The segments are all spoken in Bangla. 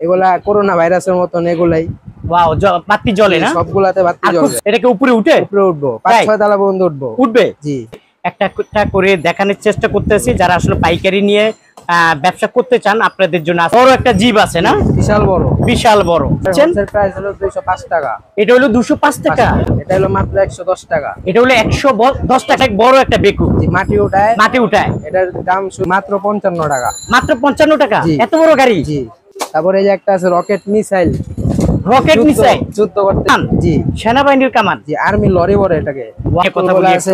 এগুলা করোনা ভাইরাসের মতন এগুলাই। ওয়াও, বাতি জ্বলে না? সবগুলাতে বাতি জ্বলবে। এটা কি উপরে উঠে উঠবো, 5-6 তলা পর্যন্ত উঠবে। জি, একটা একটা করে দেখানোর চেষ্টা করতেছি, যারা আসলে পাইকারি নিয়ে ব্যবসা করতে চান আপনাদের জন্য। বড় একটা জিপ আছে না? বিশাল বড়, বিশাল বড়। এর প্রাইস হলো 205 টাকা। এটা হলো 205 টাকা। এটা হলো মাত্র 110 টাকা। এটা হলো 110 টাকা। বড় একটা বেকু, জি, মাটি উঠায়। এটার দাম মাত্র 55 টাকা। মাত্র 55 টাকা? এত বড় গাড়ি? জি। তারপরে এই যে একটা আছে রকেট মিসাইল। যুদ্ধ করতে। জি, সেনাবাহিনীর কামান। জি, আর্মি লরি বলে এটাকে। কথা বলে আছে।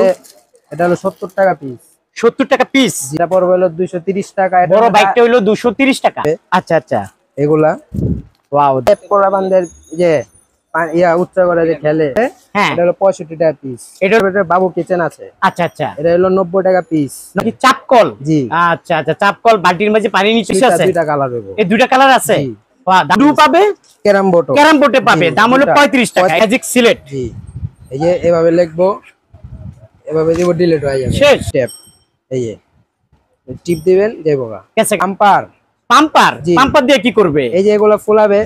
এটা হলো 70 টাকা পিস। 70 টাকা পিস। যেটা পড়বে হলো 230 টাকা। বড় বাইকটা হলো 230 টাকা। আচ্ছা আচ্ছা। এগুলা ওয়াও, পোলাপানদের যে উচ্চ করে যে খেলে, এটা হলো 65 টাকা পিস। এটা বাবু কিচেন আছে। আচ্ছা আচ্ছা। এটা হলো 90 টাকা পিস। নাকি চাপকল? জি। আচ্ছা আচ্ছা, চাপকল বালতির মাঝে পানি নিচে আছে। দুইটা কালার হবে। এই দুইটা কালার আছে। বাহ, দাদু পাবে। ক্যারাম বোর্ডে পাবে। দাম হলো 35 টাকা। ম্যাজিক সিলেট। জি। এই যে এভাবে লিখবো, এভাবে দিব, ডিলিট হয়ে যাবে। শেষ। স্টেপ। এই যে টিপ দিবেন, যাইবোগা। পাম্পার দিয়ে কি করবে? এই যে এগুলো ফুলাবে।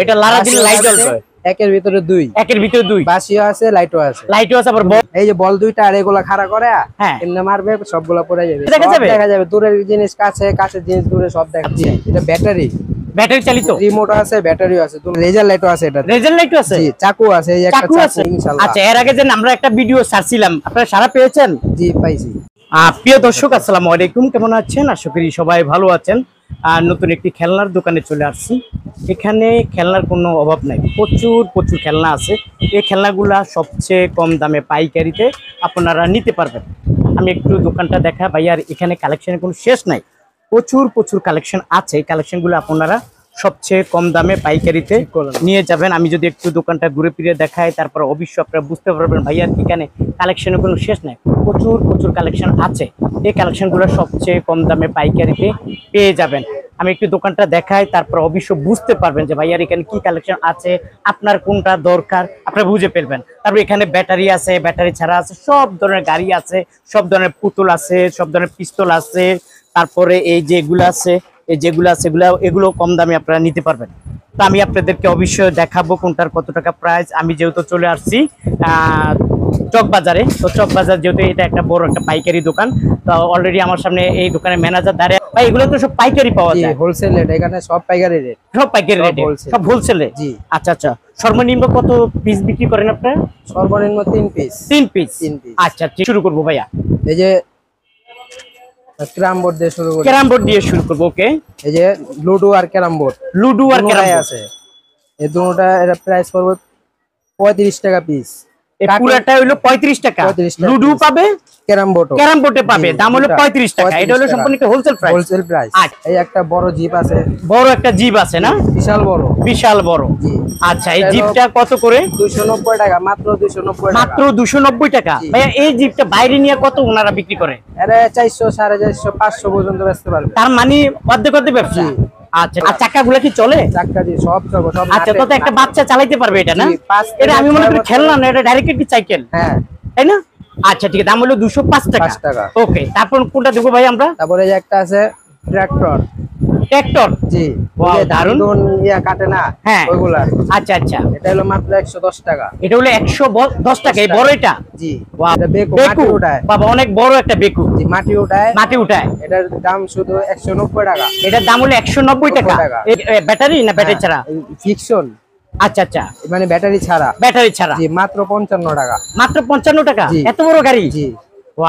এটা লারা দিলে লাইট জ্বলবে। একের ভিতরে দুই বাসিও আছে, লাইটও আছে। আবার এই যে বল দুইটা, আর এগুলা খাড়া করে এমনি মারবে, সবগুলা পড়ে যাবে। দেখা যাবে দূরের জিনিস কাছে, কাছের জিনিস দূরে, সব দেখা যাচ্ছে। এটা ব্যাটারি চালিত, রিমোট আছে, ব্যাটারিও আছে, লেজার লাইটও আছে। এটা লেজার লাইটও আছে, জি, চাকু আছে, এই একটা চাকু ইনশাআল্লাহ। আচ্ছা, এর আগে যে আমরা একটা ভিডিও ছাড়ছিলাম, আপনারা সারা পেয়েছেন? জি, পাইছি। প্রিয় দর্শক, আসসালামু আলাইকুম। কেমন আছেন? আশা করি সবাই ভালো আছেন। নতুন একটি খেলনার দোকানে চলে আসছি। এখানে খেলনার কোনো অভাব নাই, প্রচুর খেলনা আছে। এই খেলনাগুলা সবচেয়ে কম দামে পাইকারিতে আপনারা নিতে পারবেন। আমি একটু দোকানটা দেখা ভাইয়ার, এখানে কালেকশনের কোনো শেষ নাই। প্রচুর কালেকশন আছে। এই কালেকশনগুলো আপনারা সবচেয়ে কম দামে পাইকারিতে নিয়ে যাবেন। আমি যদি একটু দোকানটা ঘুরে ফিরে দেখাই, তারপর অবশ্যই আপনারা বুঝতে পারবেন ভাইয়ার এখানে কালেকশনের কোনো শেষ নাই। প্রচুর কালেকশন আছে। এই কালেকশনগুলো সবচেয়ে কম দামে পাইকারিতে পেয়ে যাবেন। আমি একটু দোকানটা দেখাই, তারপর অবশ্যই বুঝতে পারবেন যে ভাইয়ার এখানে কি কালেকশন আছে, আপনার কোনটা দরকার আপনারা বুঝে ফেলবেন। তারপর এখানে ব্যাটারি আছে, ব্যাটারি ছাড়া আছে, সব ধরনের গাড়ি আছে, সব ধরনের পুতুল আছে, সব ধরনের পিস্তল আছে। তারপরে এই যেগুলো আছে, এগুলো কম দামে আপনারা নিতে পারবেন। তো আমি আপনাদেরকে অবশ্যই দেখাবো কোনটার কত টাকা প্রাইস। আমি যেহেতু চলে আসছি চকবাজারে, তো চকবাজার যেহেতু এটা একটা বড় একটা পাইকারি দোকান, তো অলরেডি আমার সামনে এই দোকানের ম্যানেজার দাঁড়িয়ে। ভাই, এগুলো তো সব পাইকারি পাওয়া যায়? হোলসেল রেট, এখানে সব পাইকারি রেট। সব পাইকারি রেট, সব হোলসেলে? জি। আচ্ছা আচ্ছা। সর্বনিম্ন কত পিস বিক্রি করেন আপনারা? সর্বনিম্ন 3 পিস। 3 পিস। আচ্ছা, শুরু করবো ভাইয়া। এই যে ক্যারাম বোর্ড দিয়ে শুরু করব। ওকে। এই যে লুডো আর ক্যারাম বোর্ড আছে। এই দুটোটা এর প্রাইস পড়বে 35 টাকা পিস। এই পুরোটা হলো 35 টাকা। লুডো পাবে, ক্যারাম বোর্ডে পাবে। দাম হলো 35 টাকা। এটা হলো সম্পূর্ণ হোলসেল প্রাইস। এই একটা বড় জিপ আছে। বড় একটা জিপ আছে না? বিশাল বড়। জি। আচ্ছা, এই জিপটা কত করে? 290 টাকা। মাত্র 290 টাকা। মাত্র 290 টাকা। ভাইয়া, এই জিপটা বাইরে নিয়ে কত ওনারা বিক্রি করে? আরে 400, 450, 500 পর্যন্ত বেচতে পারবে। তার মানে অর্ধেক ব্যবসা। আচ্ছা, আর চাকাগুলো কি চলে? চাকা দিয়ে সব। আচ্ছা, তো একটা বাচ্চা চালাতে পারবে এটা না? এটা আমি মনে করি খেলনা না, এটা ডাইরেক্ট একটি সাইকেল। হ্যাঁ, তাই না? আচ্ছা, ঠিক আছে। দাম হলো 205 টাকা। ওকে, তারপর কোনটা দেবো ভাই আমরা? তারপরে যে একটা আছে ট্রাক্টর। জি, দারুন। কাটে না ওইগুলা। আচ্ছা আচ্ছা। এটা হলো মাত্র 110 টাকা। এটা হলো 110 টাকা। এই বড় এটা? জি। এটা বেকু, মাটি উঠায়। বাবা, অনেক বড় একটা বেকু। জি, মাটি উঠায়। এটার দাম শুধু 190 টাকা। এটার দাম হলো 190 টাকা। ব্যাটারি না ব্যাটারি ছাড়া? ফিকশন। আচ্ছা আচ্ছা, মানে ব্যাটারি ছাড়া। জি, মাত্র 55 টাকা। মাত্র 55 টাকা? এত বড় গাড়ি? জি।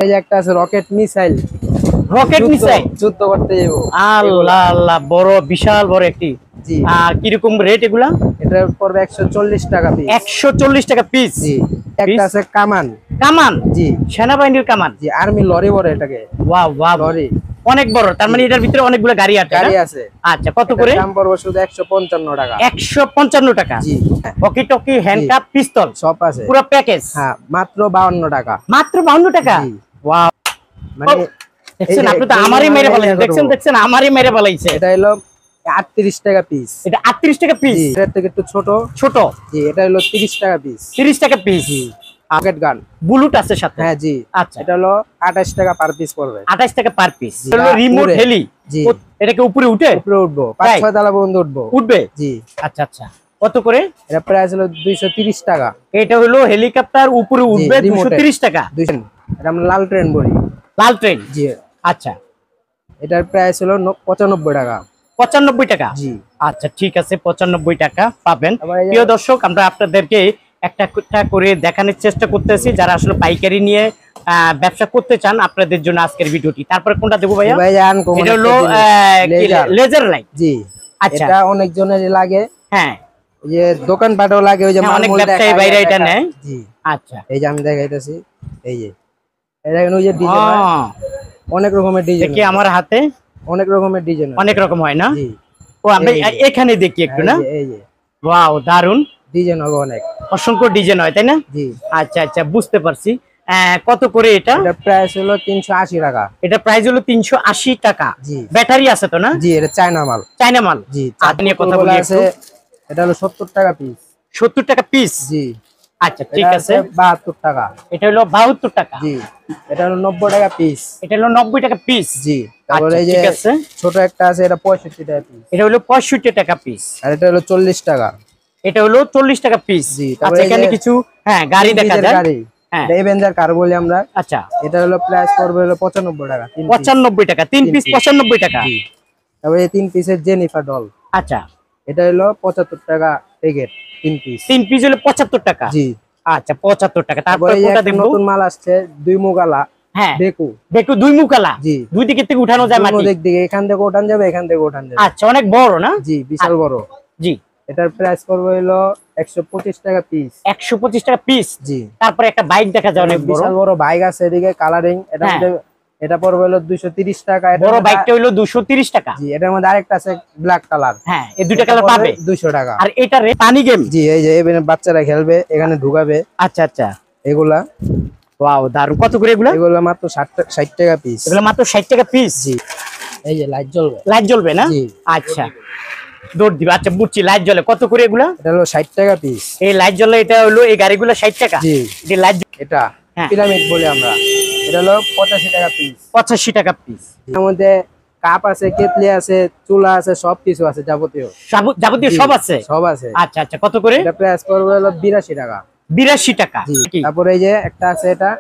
এই যে একটা আছে রকেট মিসাইল। যুদ্ধ করতে যাবো। আল্লাহ, বড়, বিশাল বড় একটি। জি। আর কিরকম রেট এগুলা? এটা পড়বে 140 টাকা পিস। 140 টাকা পিস। জি। একটা আছে কামান। জি, সেনাবাহিনীর কামান। জি, আর্মি লরি বলে এটাকে। ওয়াও, লরি অনেক বড়। তার মানে এটার ভিতরে অনেকগুলো গাড়ি আছে। আচ্ছা, কত করে? দাম পড়বে শুধু 155 টাকা। 155 টাকা। জি। ওকি টকি, হ্যান্ডকাপ, পিস্তল সব আছে, পুরো প্যাকেজ। হ্যাঁ, মাত্র 52 টাকা। মাত্র 52 টাকা? জি। ওয়াও, মানে দেখছেন, আপনি তো আমারই মেরে ফেলাইছেন। দেখছেন, আমারই মেরে ফেলাইছে। এটা হলো 38 টাকা পিস। এটা 38 টাকা পিস? এর থেকে একটু ছোট। জি, এটা হলো 30 টাকা পিস। 30 টাকা পিস। জি। পকেট গান বুলেট আছে সাথে। হ্যাঁ জি। আচ্ছা, এটা হলো 28 টাকা পার পিস পড়বে। 28 টাকা পার পিস। হলো রিমোট হেলি। জি। এটা কি উপরে উঠে? উপরে উঠবো, 5-6 তলা পর্যন্ত উঠবো। উঠবে? জি। আচ্ছা আচ্ছা, কত করে? এটা প্রাইস হলো 230 টাকা। এটা হলো হেলিকপ্টার উপরে উঠবে 230 টাকা। এটা আমরা লাল ট্রেন বলি। লাল ট্রেন? জি। আচ্ছা, এটার প্রাইস হলো 95 টাকা। 95 টাকা? জি। আচ্ছা ঠিক আছে, 95 টাকা পাবেন। আবার এই যে- প্রিয় দর্শক, আমরা আপনাদেরকে একটা একটা করে দেখানোর চেষ্টা করতেছি যারা আসলে পাইকারি নিয়ে ব্যবসা করতে চান, আপনাদের জন্য আজকের ভিডিওটি। তারপরে কোনটা দেবো ভাইয়া? ভাই আনকমন এটা হলো লেজার লাইট। জি। আচ্ছা, এটা অনেক জনের লাগে। হ্যাঁ, এই যে দোকান পাটও লাগে, ওই যে হ্যাঁ, অনেক মালমূল ব্যবসায়ী দেখায়, ভাইরা এটা দেখায়। নেয়। জি। আচ্ছা, এই যে আমি দেখাইতেছি, এই যে এটা ওই যে ডিজাইন, অনেক রকমের ডিজাইন। দেখি আমার হাতে অনেক রকমের ডিজাইন, অনেক রকম হয় না? জি। ও আমরা এখানে দেখি একটু না। এই যে ওয়াও, দারুন ডিজাইন হবে অনেক, অসংখ্য ডিজাইন হয় তাই না? জি। আচ্ছা আচ্ছা, বুঝতে পারছি। কত করে এটা? এটা প্রাইস হলো 380 টাকা। এটা প্রাইস হলো 380 টাকা। জি। ব্যাটারি আছে তো না? জি, এটা চায়না মাল। চায়না মাল? জি। আপনি নিয়ে কথা বলি আছে, এটা হলো 70 টাকা পিস। 70 টাকা পিস? জি। আচ্ছা ঠিক আছে। 72 টাকা। এটা হলো 72 টাকা। জি। এটা হলো 90 টাকা পিস। এটা হলো 90 টাকা পিস? জি। তারপরে এই যে ঠিক আছে, ছোট একটা আছে, এটা 65 টাকা পিস। এটা হলো 65 টাকা পিস। আর এটা হলো 40 টাকা। এটা হলো 40 টাকা পিস। জি। আচ্ছা, তারপরে এখানে কিছু গাড়ি দেখা যায়। গাড়ি, হ্যাঁ, এটা এভেঞ্জার কার বলি আমরা। আচ্ছা, এটা হলো প্রাইস পড়বে হলো 95 টাকা। 95 টাকা, 3 পিস 95 টাকা। জি। তারপরে এই 3 পিসের জেনিফার ডল, আচ্ছা, এটা হলো 75 টাকা প্যাকেট, 3 পিস। 3 পিস হলো 75 টাকা। জি। আচ্ছা, 75 টাকা। তারপরে তারপরে কোনটা একটা দেখব? নতুন মাল আসছে, 2 মুগালা। হ্যাঁ, দেখু। দেখো দুই মুকালা। জি। দুই দিকে থেকে উঠানো যায় মাটি। দিক দিকে, এখান থেকে উঠান যাবে, এখান থেকে উঠান যাবে। আচ্ছা, অনেক বড় না? জি, বিশাল বড়। জি। এটার প্রাইস পড়বে হলো 125 টাকা পিস। 125 টাকা পিস? জি। তারপরে একটা বাইক দেখা যায় অনেক বড়। বিশাল বড় বাইক আছে এদিকে, কালারিং। এটা মধ্যে এটা পড়বে হলো 230 টাকা। এটা বড় বাইকটা হলো 230 টাকা। জি। এটার মধ্যে আরেকটা আছে ব্ল্যাক কালার। হ্যাঁ, এই দুইটা কালার পাবে 200 টাকা। আর এটা পানি গেম? জি। এই যে এখানে বাচ্চারা খেলবে, এখানে ঢুকাবে। আচ্ছা আচ্ছা, এগুলা ওয়াও, দারুন। কত করে এগুলা? এগুলা মাত্র 60 টাকা পিস। এগুলা মাত্র 60 টাকা পিস? জি। এই যে লাইট জ্বলবে। লাইট জ্বলবে না? জি। আচ্ছা, দৌড় দিবে। আচ্ছা, বুঝছি, লাইট জ্বলে। কত করে এগুলা? এটা হলো 60 টাকা পিস। এই লাইট জ্বলে, এটা হলো এই গাড়িগুলো 60 টাকা? জি। এই লাইট, এটা হ্যাঁ, পিরামিড বলি আমরা। এটা হলো 85 টাকা পিস। 85 টাকা পিস। এর মধ্যে কাপ আছে, কেতলি আছে, চুলা আছে, সবকিছু আছে, যাবতীয় যাবতীয় সব আছে? সব আছে। আচ্ছা আচ্ছা, কত করে? এটা প্রাইস পড়বে হলো 82 টাকা। 82 টাকা? জি। তারপরে এই যে একটা আছে, এটা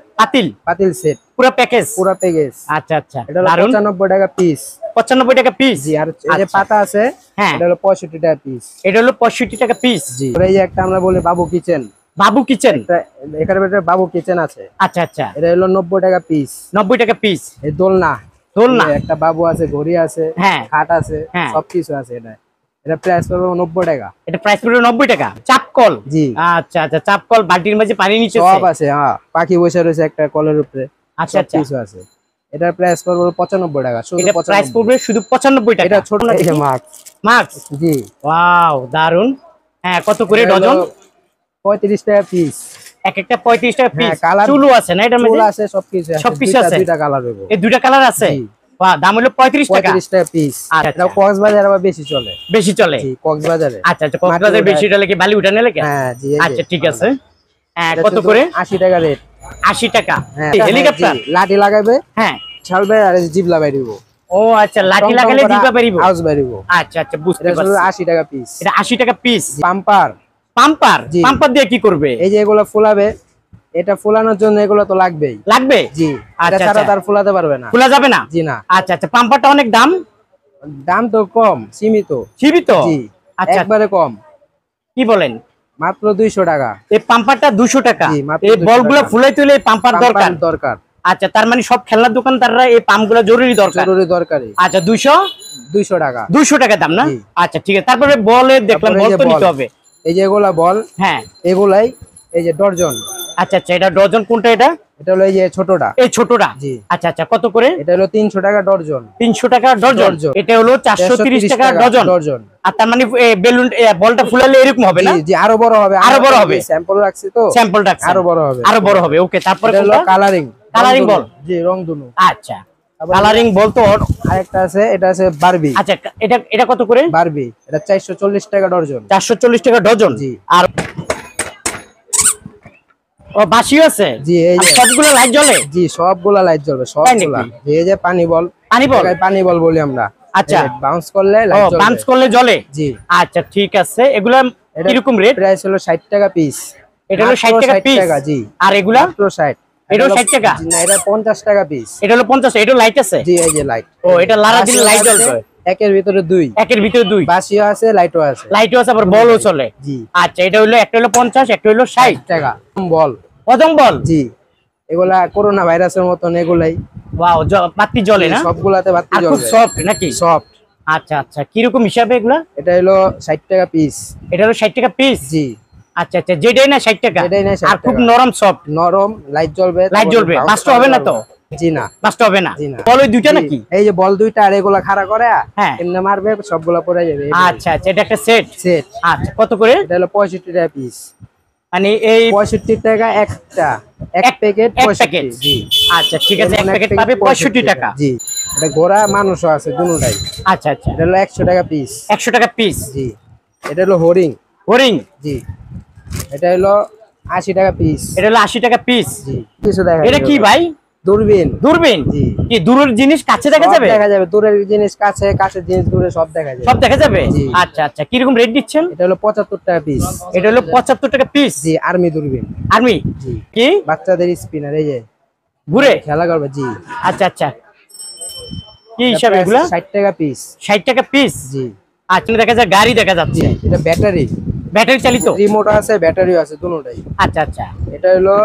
পাতিল সেট, পুরো প্যাকেজ? পুরো প্যাকেজ। আচ্ছা আচ্ছা, এটা হলো দারুন। 95 টাকা পিস। 95 টাকা পিস? জি। আর এই যে পাতা আছে, হ্যাঁ, এটা হলো 65 টাকা পিস। এটা হলো 65 টাকা পিস? জি। আর এই যে একটা আমরা বলি বাবু কিচেন। বাবু কিচেন? এখানে একটা বাবু কিচেন আছে। আচ্ছা আচ্ছা, এটা হলো 90 টাকা পিস। 90 টাকা পিস? এই দোলনা, দোলনা? একটা বাবু আছে, ঘড়ি আছে, হ্যাঁ, খাট আছে, হ্যাঁ, সবকিছু আছে। এটা প্রাইস পড়বে 90 টাকা। এটা প্রাইস পড়বে 90 টাকা। চাপকল? জি। আচ্ছা আচ্ছা, চাপকল বালতির মাঝে পানি নিচে সব আছে। হ্যাঁ, পাখি বসে রয়েছে একটা কলের উপরে। আচ্ছা আচ্ছা, কিছু আছে। এটার প্রাইস পড়বে 95 টাকা। শুধু এটা প্রাইস পড়বে শুধু 95 টাকা? এটা ছোট এই যে মাছ। জি। ওয়াও, দারুন। হ্যাঁ, কত করে ডজন? 35 টাকা পিস। এক একটা 35 টাকা পিস? হ্যাঁ, কালার চুলও আছে না এটার মধ্যে? চুল আছে, সবকিছু আছে। সবকিছু আছে? দুইটা কালার হবে। এই দুইটা কালার আছে? জি। বাহ, দাম হলো 35 টাকা? 35 টাকা পিস। আচ্ছা, এটা কক্সবাজারে আবার বেশি চলে। বেশি চলে? জি, কক্সবাজারে। আচ্ছা আচ্ছা, কক্সবাজারে বেশি চলে কি বালি উঠানে লাগে? হ্যাঁ জি। আচ্ছা ঠিক আছে। এটা কত শুধু করে? 80 টাকা রেট। 80 টাকা? হ্যাঁ। হেলিকপ্টার? জি, লাঠি লাগাবে, হ্যাঁ, ছালবে আর জিবলা বাইরিব। ও আচ্ছা, লাঠি লাগালে জিবা পারিব? হাউস বাইরিব। আচ্ছা আচ্ছা, বুঝতে এটা শুধু পারছি। 80 টাকা পিস। এটা 80 টাকা পিস? পাম্পার। পাম্পার? জি। পাম্পার দিয়ে কি করবে? এই যে এগুলো ফুলাবে, এটা ফুলানোর জন্য এগুলো তো লাগবেই। লাগবে? জি। আচ্ছা এটা ছাড়া আচ্ছা, তার ফুলাতে পারবে না। খোলা যাবে না? জি না। আচ্ছা আচ্ছা, পাম্পারটা অনেক দাম? দাম তো কম, সীমিত। সীমিত? জি। আচ্ছা, একবারে কম, কি বলেন? মাত্র 200 টাকা। এই পাম্পারটা 200 টাকা? জি, মাত্র এই 200 বলগুলো টাকা। ফুলাই তুলে পাম্পার দরকার? দরকার। আচ্ছা, তার মানে সব খেলনার দোকানদাররা এই পাম্পগুলো জরুরি দরকার? জরুরি দরকারি। আচ্ছা, 200 টাকা। 200 টাকা দাম না? জি। আচ্ছা ঠিক আছে। তারপরে বলে দেখলাম, তারপরে বল এই যে তো নিতে বল। হবে। এই যে এগুলা বল, হ্যাঁ, এগুলাই এই যে ডর্জন। আচ্ছা আচ্ছা, এটা ডজন কোনটা? এটা হলো এই যে ছোটটা। এই ছোটটা? জি। আচ্ছা আচ্ছা, কত করে? এটা হলো 300 টাকা ডর্জন। 300 টাকা ডজন? ডজন। এটা হলো 430 টাকা ডজন? ডজন। আর তার মানে বেলুন বলটা ফুলালে এরকম হবে না? জি জি, আরো বড় হবে। আরো বড় হবে? স্যাম্পল রাখছি তো, স্যাম্পল রাখছি, আরো বড় হবে। আরো বড় হবে। ওকে, তারপরে এটা হলো কোনটা? কালারিং। কালারিং বল? জি, রংধনু। আচ্ছা, কালারিং বল তো আরেকটা আছে, এটা আছে বারবি। আচ্ছা, এটা কত করে? বারবি, এটা 440 টাকা ডজন। 440 টাকা ডজন? জি। আর ও বাসিও আছে জি, এই যে সবগুলো লাইট জ্বলে জি, সবগুলা লাইট জ্বলবে সবগুলা। এই যে পানি বল বলি আমরা। আচ্ছা, বাউন্স করলে লাইট জ্বলবে, বাউন্স করলে জ্বলে। জি আচ্ছা ঠিক আছে। এগুলা কিরকম রেট? প্রাইস হলো 60 টাকা পিস। এটা হলো 60 টাকা পিস। জি। আর এগুলা মাত্র 60। এটা হলো 60 টাকা। না, এটা 50 টাকা পিস। এটা হলো 50। এটা লাইট আছে? জি, এই যে লাইট। ও, এটা লারা দিলে লাইট জ্বলবে। একের ভিতরে দুই। একের ভিতরে দুই। বাসিও আছে, লাইটও আছে। লাইটও আছে, আবার বলও চলে। জি। আচ্ছা, এটা হলো একটা হলো 50, একটা হলো 60 টাকা বল। পদম বল। জি, এগুলা করোনা ভাইরাসের মতন এগুলাই। ওয়াও, বাতি জ্বলে না? সবগুলাতে বাতি জ্বলবে। খুব সফট নাকি? সফট। আচ্ছা আচ্ছা, কি রকম হিসাবে এগুলা? এটা হলো 60 টাকা পিস। এটা হলো 60 টাকা পিস। জি। আচ্ছা আচ্ছা, যেটাই না 60 টাকা। যেটাই না 60 আর খুব টাকা। নরম সফট। নরম, লাইট জ্বলবে। লাইট জ্বলবে, বাস্ট হবে না তো? জি না, বাস্ট হবে না। জি না। বল ওই দুইটা নাকি? এই যে বল দুইটা, আর এগুলা খাড়া করে হ্যাঁ, এমনি মারবে, সবগুলা পড়ে যাবে। আচ্ছা আচ্ছা, এটা একটা সেট। সেট। আচ্ছা, কত করে? এটা হলো 65 টাকা পিস। মানে এই 65 টাকা একটা, এক প্যাকেট 65। জি। আচ্ছা ঠিক আছে, এক প্যাকেট পাবে 65 টাকা। জি। এটা গোড়া মানুষও আছে দুটোটাই। আচ্ছা আচ্ছা, এটা হলো 100 টাকা পিস। 100 টাকা পিস। জি। এটা হলো হরিং। হরিং। জি। এটা হলো 80 টাকা পিস। এটা হলো 80 টাকা পিস। জি। কিছু দেখা এটা কি ভাই? দূরবীন। দূরবীন। জি। কি দূরের জিনিস কাছে দেখা যাবে? দেখা যাবে, দূরের জিনিস কাছে, কাছের জিনিস দূরে, সব দেখা যাবে। সব দেখা যাবে। জি। আচ্ছা আচ্ছা, কি রকম রেট দিচ্ছেন? এটা হলো 75 টাকা পিস। এটা হলো 75 টাকা পিস। জি, আর্মি দূরবীন। আর্মি। জি। কি বাচ্চাদের স্পিনার, এই যে ঘুরে খেলা করবে। জি। আচ্ছা আচ্ছা, কি হিসাবে এগুলা? 60 টাকা পিস। 60 টাকা পিস। জি। আচ্ছা, দেখা যায় গাড়ি দেখা যাচ্ছে। জি, এটা ব্যাটারি। ব্যাটারি চালিত? রিমোট আছে, ব্যাটারিও আছে, দুটোটাই। আচ্ছা আচ্ছা, এটা হলো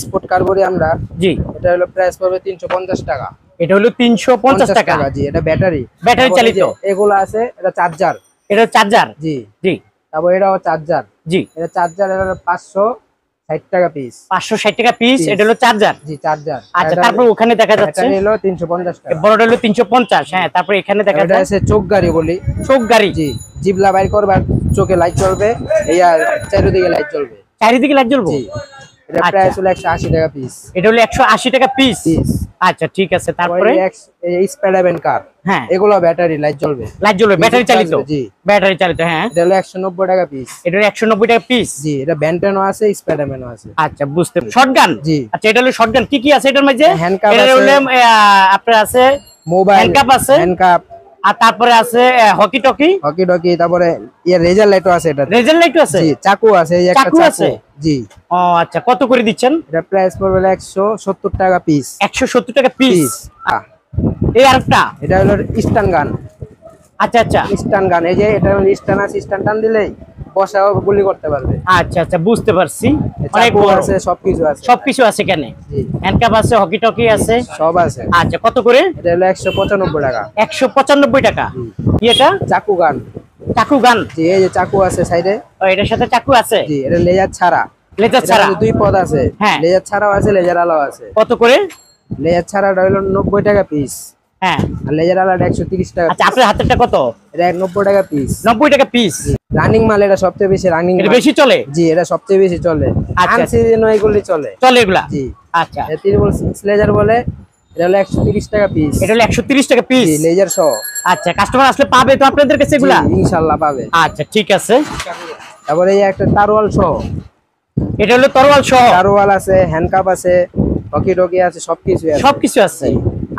স্পোর্ট কার বলি আমরা। জি। এটা হলো প্রাইস পড়বে 350 টাকা। এটা হলো 350 টাকা। জি, এটা ব্যাটারি। ব্যাটারি চালিত। এগুলো আছে, এটা চার্জার। এটা চার্জার? জি। জি। তারপর এটাও চার্জার। জি। এটা চার্জার, এটা 560 টাকা পিস। 560 টাকা পিস। এটা হলো চার্জার। জি, চার্জার। আচ্ছা, তারপর ওখানে দেখা যাচ্ছে এটা হলো 350 টাকা। বড়টা হলো 350। হ্যাঁ, তারপর এখানে দেখা এটা যাচ্ছে আছে চোখ গাড়ি বলি। চোখ গাড়ি। জি, জিবলা বাইর করবে, চোখে লাইট জ্বলবে, এই আর চারিদিকে লাইট জ্বলবে। চারিদিকে লাইট জ্বলবে। জি। এটা প্রাইস হলো 180 টাকা পিস। এটা হলো 180 টাকা পিস। আচ্ছা ঠিক আছে, তারপরে এই স্পাইডারম্যান কার। হ্যাঁ, এগুলো ব্যাটারি, লাইট জ্বলবে। লাইট জ্বলবে, ব্যাটারি চালিত। জি, ব্যাটারি চালিত। হ্যাঁ, এটা হলো 190 টাকা পিস। এটা হলো 190 টাকা পিস। জি, এটা ব্যান্টেনও আছে, স্পাইডারম্যানও আছে। আচ্ছা, বুঝতে শটগান। জি। আচ্ছা, এটা হলো শটগান। কি কি আছে এটার মধ্যে? হ্যান্ডকাপ এটা আছে, হলো আপনার আছে মোবাইল হ্যান্ডকাপ আছে, হ্যান্ডকাপ, আর তারপরে আছে হকি টকি, তারপরে রেজার লাইটও আছে। এটা রেজার লাইটও আছে। জি, চাকু আছে, এই একটা চাকু আছে। জি। ও আচ্ছা, কত করে দিচ্ছেন? এটা প্রাইস পড়বে 170 টাকা পিস। 170 টাকা পিস। এই আরেকটা, এটা হলো স্টান গান। আচ্ছা আচ্ছা, স্টান গান। এই যে এটা হলো স্টান আছে, স্টান টান দিলেই বসাও গুলি করতে পারবে। আচ্ছা আচ্ছা, বুঝতে পারছি। অনেক চাকু বড় আছে, সবকিছু আছে। সবকিছু আছে এখানে। জি। হ্যান্ডকাপ আছে, হকি টকি আছে, সব আছে। আচ্ছা, কত করে? এটা হলো 195 টাকা। 195 টাকা। কি এটা? চাকু গান। চাকু গান। জি, এই যে চাকু আছে সাইডে। ও, এটার সাথে চাকু আছে? জি, এটা লেজার ছাড়া। লেজার ছাড়া? দুই পদ আছে। হ্যাঁ। লেজার ছাড়াও আছে, লেজার আলাও আছে। কত করে? লেজার ছাড়াটা হলো 90 টাকা পিস। হ্যাঁ। আর লেজার আলাটা 130 টাকা। আচ্ছা, আপনার হাতেরটা কত? এটা 90 টাকা পিস। 90 টাকা পিস। রানিং মাল, এটা সবচেয়ে বেশি রানিং। এটা বেশি চলে? জি, এটা সবচেয়ে বেশি চলে। আচ্ছা। আনসিজন এগুলি চলে। চলে এগুলা? জি। আচ্ছা, এটা ত্রিপল 6 লেজার বলে। এটা হলো 130 টাকা পিস। এটা হলো 130 টাকা পিস। জি, লেজার সহ। আচ্ছা, কাস্টমার আসলে পাবে তো আপনাদের কাছে এগুলা? জি, ইনশাআল্লাহ পাবে। আচ্ছা ঠিক আছে। তারপরে এই একটা তারওয়াল সহ। এটা হলো তরোয়াল সহ? তারওয়াল আছে, হ্যান্ডকাপ আছে, হকি টকি আছে, সবকিছু আছে। সবকিছু আছে।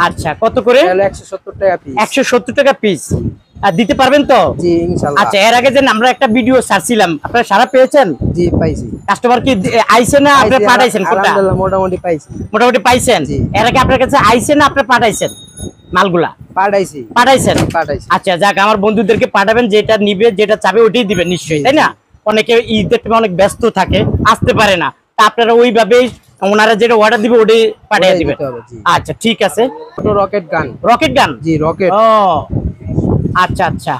আচ্ছা, কত করে? এটা হলো 170 টাকা পিস। 170 টাকা পিস। আর দিতে পারবেন তো? জি, ইনশাআল্লাহ। আচ্ছা, এর আগে যে আমরা একটা ভিডিও ছাড়ছিলাম, আপনারা সারা পেয়েছেন? জি, পাইছি। কাস্টমার কি আইছে না আপনি পাঠাইছেন? কোনটা? আলহামদুলিল্লাহ, মোটামুটি পাইছি। মোটামুটি পাইছেন? জি। এর আগে আপনার কাছে আইছে না আপনি পাঠাইছেন মালগুলা? পাঠাইছি। পাঠাইছেন? পাঠাইছি। আচ্ছা, যাক, আমার বন্ধুদেরকে পাঠাবেন, যেটা নিবে, যেটা চাবে ওইটাই দিবেন নিশ্চয়ই, তাই না? অনেকে ঈদের টাইমে অনেক ব্যস্ত থাকে, আসতে পারে না, তা আপনারা ওইভাবেই ওনারা যেটা অর্ডার দিবে ওটাই পাঠিয়ে দিবেন। আচ্ছা ঠিক আছে। রকেট গান। রকেট গান? জি, রকেট। ও আচ্ছা আচ্ছা,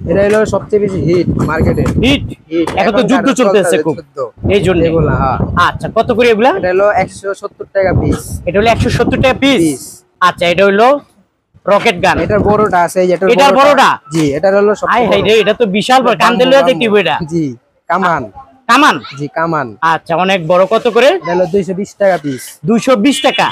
এটা হলো সবচেয়ে বেশি হিট মার্কেটে। হিট? এখন তো যুদ্ধ চলতেছে খুব, এই জন্য। এগুলা, হ্যাঁ। আচ্ছা, কত করে এগুলা? এটা হলো 170 টাকা পিস। এটা হলো 170 টাকা পিস। আচ্ছা, এটা হলো রকেট গান। এটার বড়টা আছে, এটার বড়টা? জি, এটার হলো সবচেয়ে বড়। রে, এটা তো বিশাল বড়। কান দিলে দেখি এটা। জি, কামান। কামান? জি, কামান। আচ্ছা, অনেক বড়। কত করে? এটা হলো 220 টাকা পিস। 220 টাকা?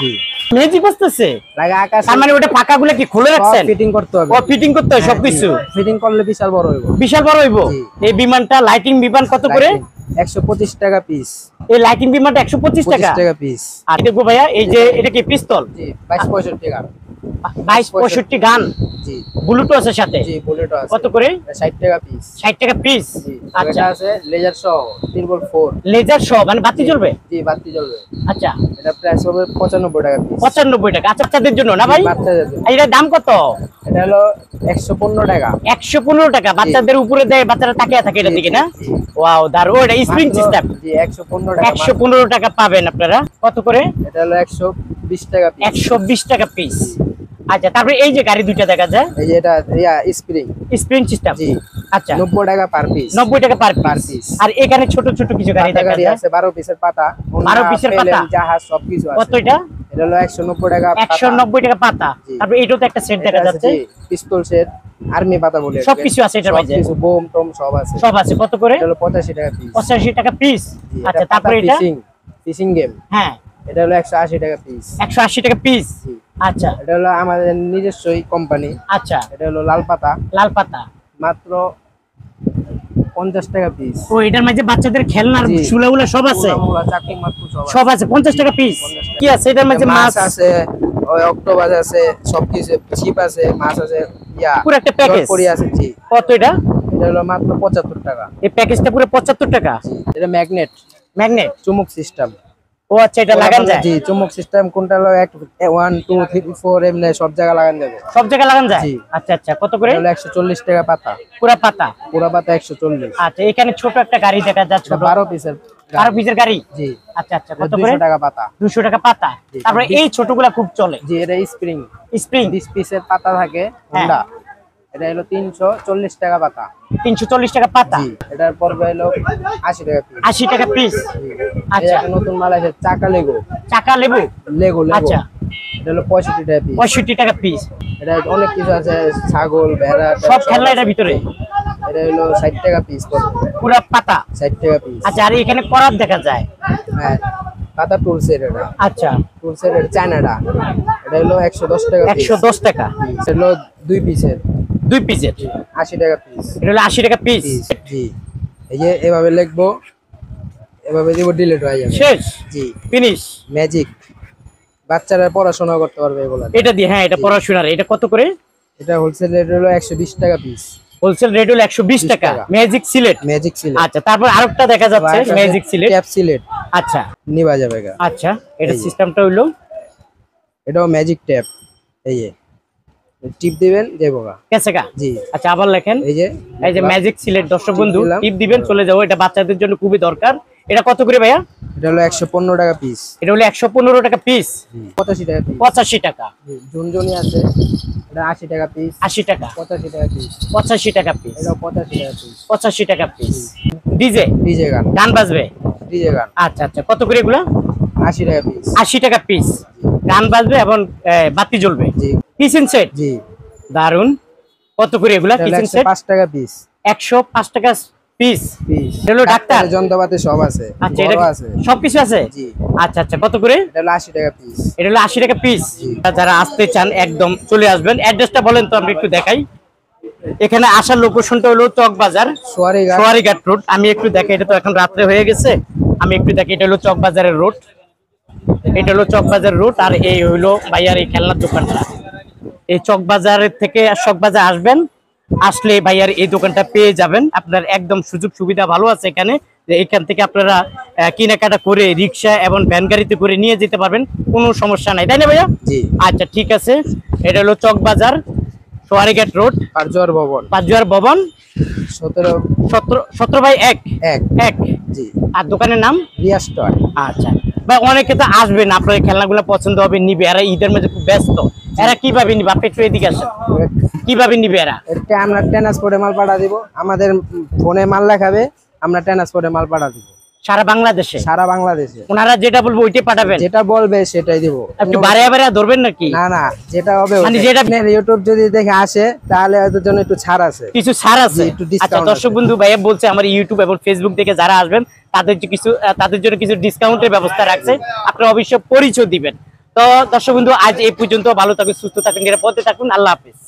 ম্যাজিক বসতেছে লাগে আকাশ। তার মানে ওটা পাকাগুলো কি খুলে রাখছেন? ফিটিং করতে হবে। ও, ফিটিং করতে হয় সবকিছু? ফিটিং করলে বিশাল বড় হইব। বিশাল বড় হইব। এই বিমানটা লাইটিং বিমান কত করে? 125 টাকা পিস। এই লাইটিং বিমারটা 125 টাকা পিস। আর দেখবো ভাইয়া এই যে এটা কি পিস্তল? জি 2265 টাকা। 2265 গান। জি বুলেটও আছে সাথে। জি বুলেটও আছে। কত করে? 60 টাকা পিস। 60 টাকা পিস। আচ্ছা আছে লেজার সহ 3x4। লেজার সহ মানে বাতি জ্বলবে? জি বাতি জ্বলবে। আচ্ছা এটা প্রাইস হবে 95 টাকা পিস। 95 টাকা। আচ্ছা বাচ্চাদের জন্য না ভাই? বাচ্চাদের জন্য। আর এটার দাম কত? এটা হলো 115 টাকা। 115 টাকা। বাচ্চাদের উপরে দেয়, বাচ্চারা তাকিয়ে থাকে এটা দিকে না? ওয়াও দারুণ। এটা স্প্রিং সিস্টেম। জি 115 টাকা। 115 টাকা পাবেন আপনারা। কত করে? এটা হলো 120 টাকা পিস। 120 টাকা পিস। আচ্ছা তারপরে এই যে গাড়ি দুইটা দেখা যায়, এই যে এটা স্প্রিং স্প্রিং সিস্টেম। জি আচ্ছা 90 টাকা পার পিস। 90 টাকা পার পার পিস। পিস। আর এখানে ছোট ছোট কিছু গাড়ি দেখা যায় আছে 12 পিসের পাতা। 12 পিসের পাতা, জাহাজ সবকিছু আছে। কত এটা? এটা হলো 190 টাকা পাতা। 190 টাকা পাতা। তারপরে এটাও তো একটা সেট দেখা যাচ্ছে, পিস্তল সেট, আর্মি পাতা বলে সবকিছু আছে এটার মধ্যে, সবকিছু বোম টম সব আছে। সব আছে। কত করে? এটা হলো 85 টাকা পিস। 85 টাকা পিস। আচ্ছা তারপরে এটা ফিশিং গেম, হ্যাঁ এটা হলো 180 টাকা পিস। 180 টাকা পিস। আচ্ছা এটা হলো আমাদের নিজস্বই কোম্পানি। আচ্ছা এটা হলো লাল পাতা, লাল পাতা, মাত্র 50 টাকা পিস। ও এটার মধ্যে বাচ্চাদের খেলনার শুলাগুলা সব আছে, চাকু মাকু সব আছে। 50 টাকা পিস। কি আছে এটার মধ্যে? মাছ আছে, ওই অক্টোপাস আছে, সবকিছু ছিপ আছে, মাছ আছে, পুরো একটা প্যাকেজ পরি আছে। জি কত এটা? এটা হলো মাত্র 75 টাকা। এই প্যাকেজটা পুরো 75 টাকা। এটা ম্যাগনেট, ম্যাগনেট চুম্বক সিস্টেম। ও আচ্ছা এটা লাগান যায়? জি চুম্বক সিস্টেম। কোনটা হলো 1 2 3 4 এমনি সব জায়গা লাগান যাবে, সব জায়গায় লাগান যায়। জি। আচ্ছা আচ্ছা কত করে? এটা হলো 140 টাকা পাতা, পুরো পাতা। পুরো পাতা 140। আচ্ছা এখানে ছোট একটা গাড়ি দেখা যাচ্ছে, 12 পিসের 12 পিসের গাড়ি। জি আচ্ছা আচ্ছা কত করে? 200 টাকা পাতা। 200 টাকা পাতা। তারপরে এই ছোটগুলা খুব চলে। জি এটা স্প্রিং, স্প্রিং 20 পিসের পাতা থাকে হোন্ডা। এটা হলো 340 টাকা পাতা। 340 টাকা পাতা। জি এটার পড়বে হলো 80 টাকা পিস। 80 টাকা পিস। আচ্ছা আচ্ছা একটা নতুন মাল আছে চাকা লেগো, চাকা লেবু। Lego Lego. আচ্ছা এটা হলো 65 টাকা পিস। 65 টাকা পিস। এটা অনেক কিছু আছে, ছাগল ভেড়া সব খেলনা এটার ভিতরে। এটা হলো 60 টাকা পিস পড়বে, পুরো পাতা 60 টাকা পিস। আচ্ছা আর এখানে করাত দেখা যায়। হ্যাঁ পাতা টুলসের, এটা আচ্ছা টুলসের, এটা চায়নাটা। এটা হলো 110 টাকা পিস। 110 টাকা। এটা হলো 2 পিসের, 2 পিসের 80 টাকা পিস। এটা হলো 80 টাকা পিস। জি এই যে এভাবে লিখবো, এভাবে দিব, ডিলিট হয়ে যাবে, শেষ। জি ফিনিশ। ম্যাজিক। বাচ্চারা পড়াশোনা করতে পারবে এগুলা। এটা দিয়ে, হ্যাঁ এটা পড়াশোনার। এটা কত করে? এটা হোলসেল রেট হলো 120 টাকা পিস। হোলসেল রেট হলো 120 টাকা। Magic Sylhet, magic Sylhet. আচ্ছা তারপর আরেকটা দেখা যাচ্ছে ম্যাজিক সিলেট, ট্যাপ সিলেট। আচ্ছা নিবা যাবে গা। আচ্ছা এটা সিস্টেমটা হইলো, এটাও ম্যাজিক ট্যাপ। এই যে টিপ দিবেন যাবো গা। কেসে গা। জি আচ্ছা আবার লেখেন, এই যে ম্যাজিক সিলেট। দর্শক বন্ধু টিপ দিবেন চলে যাবো। এটা বাচ্চাদের জন্য খুবই দরকার। এটা কত করে ভাইয়া? এটা হলো 115 টাকা পিস। এটা হলো 115 টাকা পিস। 85 টাকা পিস। 85 টাকা। ঝুনঝুনি আছে, এটা 80 টাকা পিস। 80 টাকা। 85 টাকা পিস। 85 টাকা পিস। এটা 85 টাকা পিস। 85 টাকা পিস। ডিজে, ডিজে গান, গান বাজবে। ডিজে গান আচ্ছা আচ্ছা কত করে এগুলা? 80 টাকা পিস। 80 টাকা পিস। গান বাজবে এবং বাতি জ্বলবে। জি কিচেন সেট, জি দারুন। কত করে এগুলা কিচেন সেট? 105 টাকা পিস। 105 টাকা পিস। পিস হলো ডাক্তার যন্ত্রপাতি সব আছে। আচ্ছা বড় এটা আছে, সবকিছু আছে। জি আচ্ছা আচ্ছা কত করে? এটা হলো 80 টাকা পিস। এটা হলো 80 টাকা পিস। যারা আসতে চান একদম চলে আসবেন। অ্যাড্রেসটা বলেন তো আমরা একটু দেখাই। এখানে আসার লোকেশনটা হলো চকবাজার, সোয়ারিঘাট রোড। আমি একটু দেখাই, এটা তো এখন রাত্রে হয়ে গেছে, আমি একটু দেখি। এটা হলো চকবাজারের রোড, এটা হলো চকবাজার রোড। আর এই হইলো ভাইয়ার এই খেলনার দোকানটা। এই চকবাজারের থেকে চকবাজার আসবেন, আসলে ভাইয়ার এই দোকানটা পেয়ে যাবেন। আপনার একদম সুযোগ সুবিধা ভালো আছে এখানে। এখান থেকে আপনারা কেনাকাটা করে রিক্সা এবং ভ্যান গাড়িতে করে নিয়ে যেতে পারবেন, কোনো সমস্যা নাই, তাই না ভাইয়া? জি আচ্ছা ঠিক আছে। এটা হলো চকবাজার, সোয়ারিঘাট রোড, পাঁচজোয়ার ভবন, 5 ভবন, 17/1 জি। আর দোকানের নাম রিয়া স্টোর। আচ্ছা ভাই অনেকে তো আসবেন, আপনার খেলনাগুলো পছন্দ হবে, নিবে। এরা ঈদের মধ্যে খুব ব্যস্ত, এরা কিভাবে নিবে? আপনি একটু এদিকে আসেন, কিভাবে নিবে এরা? এটা আমরা ট্রান্সপোর্টে মাল পাঠা দিব, আমাদের ফোনে মাল লেখাবে, আমরা ট্রান্সপোর্টে মাল পাঠা দিব সারা বাংলাদেশে। সারা বাংলাদেশে ওনারা যেটা বলবে ওইটাই পাঠাবেন? যেটা বলবে সেটাই দিব। একটু বাড়াইয়া বাড়াইয়া ধরবেন নাকি? না না, যেটা হবে মানে যেটা ইউটিউব যদি দেখে আসে তাহলে ওদের জন্য একটু ছাড় আছে, কিছু ছাড় আছে। একটু ডিসকাউন্ট আচ্ছা দর্শক বন্ধু ভাইয়া বলছে আমার ইউটিউব এবং ফেসবুক থেকে যারা আসবেন তাদের জন্য কিছু ডিসকাউন্টের ব্যবস্থা রাখছে, আপনারা অবশ্যই পরিচয় দিবেন। তো দর্শক বন্ধু আজ এই পর্যন্ত। ভালো থাকুন, সুস্থ থাকুন, নিরাপদে থাকুন। আল্লাহ হাফেজ।